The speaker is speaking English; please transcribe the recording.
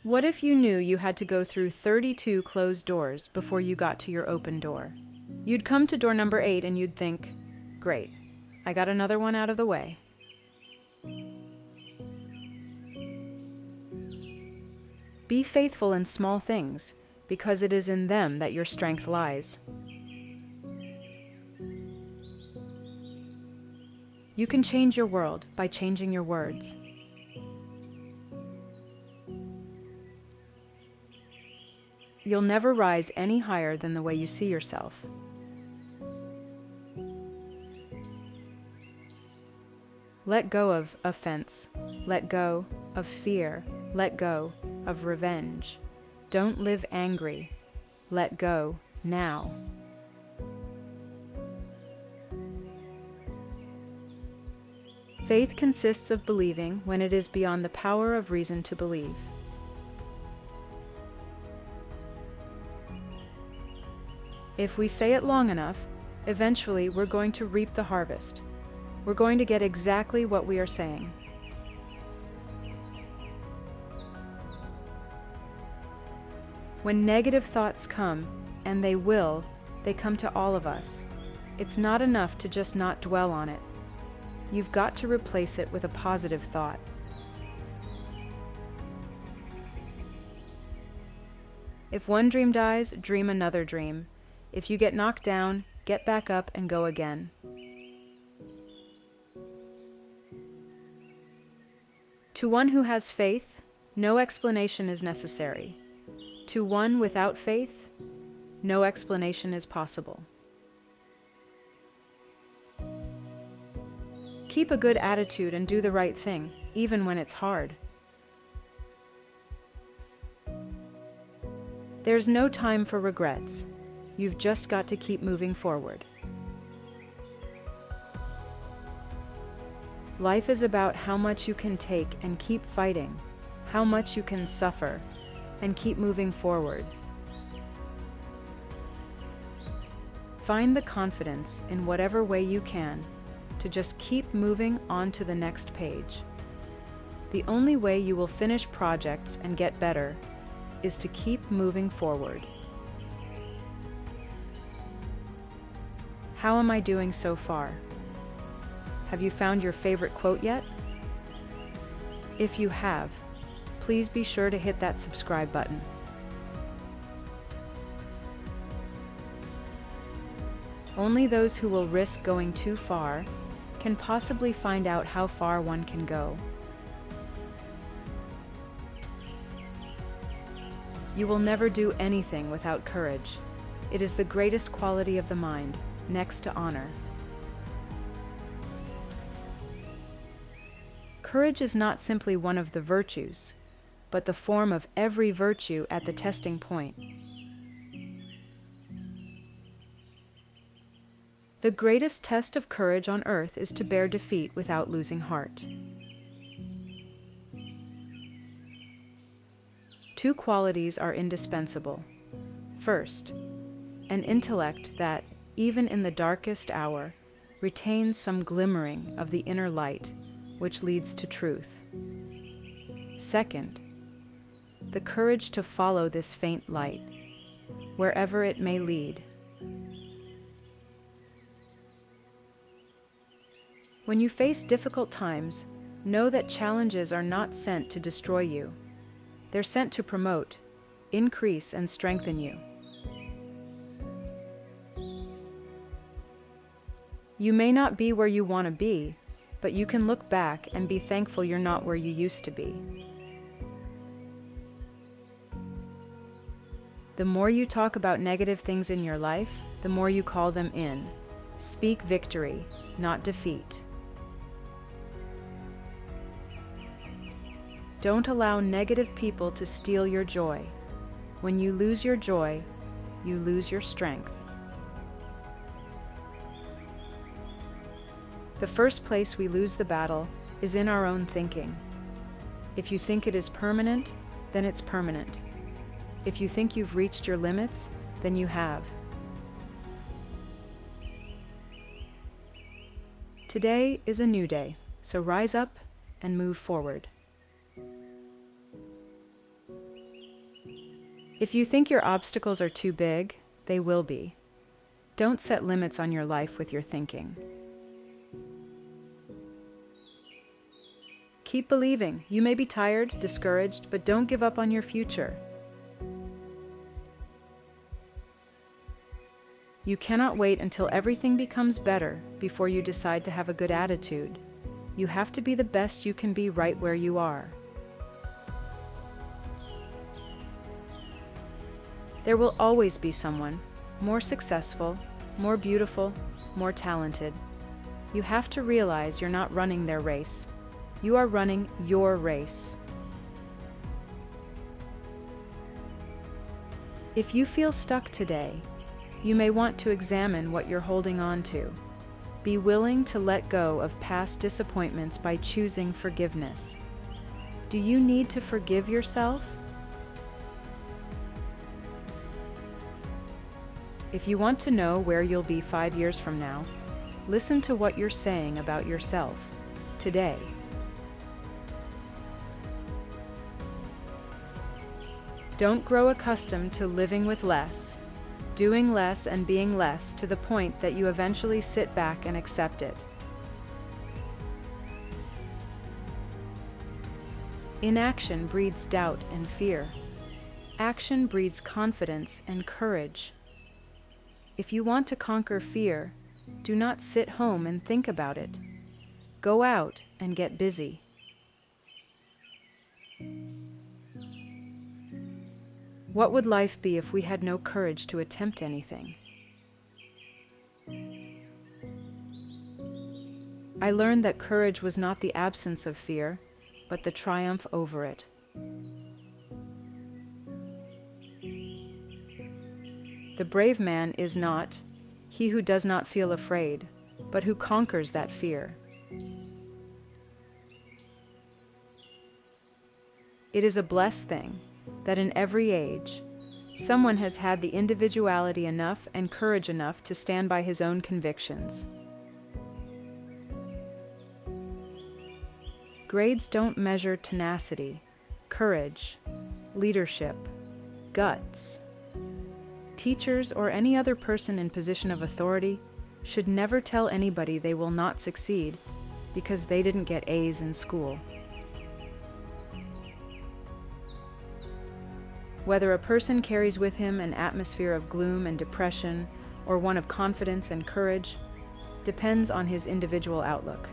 What if you knew you had to go through 32 closed doors before you got to your open door? You'd come to door number 8 and you'd think, great, I got another one out of the way. Be faithful in small things, because it is in them that your strength lies. You can change your world by changing your words. You'll never rise any higher than the way you see yourself. Let go of offense. Let go of fear. Let go of revenge. Don't live angry. Let go now. Faith consists of believing when it is beyond the power of reason to believe. If we say it long enough, eventually we're going to reap the harvest. We're going to get exactly what we are saying. When negative thoughts come, and they will, they come to all of us. It's not enough to just not dwell on it. You've got to replace it with a positive thought. If one dream dies, dream another dream. If you get knocked down, get back up and go again. To one who has faith, no explanation is necessary. To one without faith, no explanation is possible. Keep a good attitude and do the right thing, even when it's hard. There's no time for regrets. You've just got to keep moving forward. Life is about how much you can take and keep fighting, how much you can suffer and keep moving forward. Find the confidence in whatever way you can to just keep moving on to the next page. The only way you will finish projects and get better is to keep moving forward. How am I doing so far? Have you found your favorite quote yet? If you have, please be sure to hit that subscribe button. Only those who will risk going too far can possibly find out how far one can go. You will never do anything without courage. It is the greatest quality of the mind, next to honor. Courage is not simply one of the virtues, but the form of every virtue at the testing point. The greatest test of courage on earth is to bear defeat without losing heart. Two qualities are indispensable. First, an intellect that, even in the darkest hour, retains some glimmering of the inner light, which leads to truth. Second, the courage to follow this faint light, wherever it may lead. When you face difficult times, know that challenges are not sent to destroy you. They're sent to promote, increase, and strengthen you. You may not be where you want to be, but you can look back and be thankful you're not where you used to be. The more you talk about negative things in your life, the more you call them in. Speak victory, not defeat. Don't allow negative people to steal your joy. When you lose your joy, you lose your strength. The first place we lose the battle is in our own thinking. If you think it is permanent, then it's permanent. If you think you've reached your limits, then you have. Today is a new day, so rise up and move forward. If you think your obstacles are too big, they will be. Don't set limits on your life with your thinking. Keep believing. You may be tired, discouraged, but don't give up on your future. You cannot wait until everything becomes better before you decide to have a good attitude. You have to be the best you can be right where you are. There will always be someone more successful, more beautiful, more talented. You have to realize you're not running their race. You are running your race. If you feel stuck today, you may want to examine what you're holding on to. Be willing to let go of past disappointments by choosing forgiveness. Do you need to forgive yourself? If you want to know where you'll be 5 years from now, listen to what you're saying about yourself today. Don't grow accustomed to living with less, doing less and being less to the point that you eventually sit back and accept it. Inaction breeds doubt and fear. Action breeds confidence and courage. If you want to conquer fear, do not sit home and think about it. Go out and get busy. What would life be if we had no courage to attempt anything? I learned that courage was not the absence of fear, but the triumph over it. The brave man is not he who does not feel afraid, but who conquers that fear. It is a blessed thing that in every age, someone has had the individuality enough and courage enough to stand by his own convictions. Grades don't measure tenacity, courage, leadership, guts. Teachers or any other person in position of authority should never tell anybody they will not succeed because they didn't get A's in school. Whether a person carries with him an atmosphere of gloom and depression or one of confidence and courage depends on his individual outlook.